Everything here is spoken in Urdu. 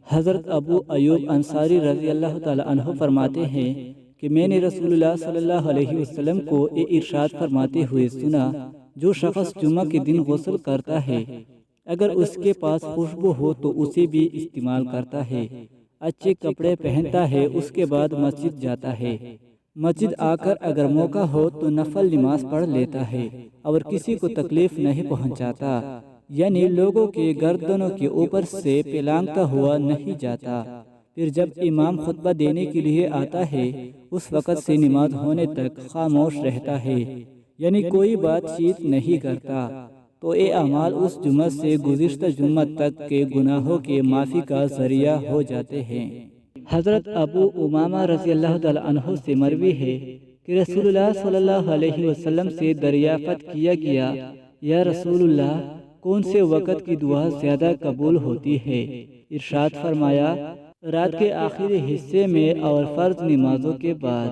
حضرت ابو ایوب انصاری رضی اللہ تعالی عنہ فرماتے ہیں کہ میں نے رسول اللہ صلی اللہ علیہ وسلم کو یہ ارشاد فرماتے ہوئے سنا، جو شخص جمعہ کے دن غسل کرتا ہے اگر اس کے پاس خوشبو ہو تو اسے بھی استعمال کرتا ہے، اچھے کپڑے پہنتا ہے، اس کے بعد مسجد جاتا ہے، مسجد آ کر اگر موقع ہو تو نفل نماز پڑھ لیتا ہے اور کسی کو تکلیف نہیں پہنچاتا، یعنی لوگوں کے گردنوں کے اوپر سے پلانگتا ہوا نہیں جاتا، پھر جب امام خطبہ دینے کے لیے آتا ہے اس وقت سے نماز ہونے تک خاموش رہتا ہے، یعنی کوئی بات چیت نہیں کرتا، تو یہ اعمال اس جمعہ سے گزشتہ جمعہ تک کے گناہوں کے معافی کا ذریعہ ہو جاتے ہیں۔ حضرت ابو امامہ رضی اللہ تعالی عنہ سے مروی ہے کہ رسول اللہ صلی اللہ علیہ وسلم سے دریافت کیا گیا، یا رسول اللہ، کون سے وقت کی دعا زیادہ قبول ہوتی ہے؟ ارشاد فرمایا، رات کے آخری حصے میں اور فرض نمازوں کے بعد۔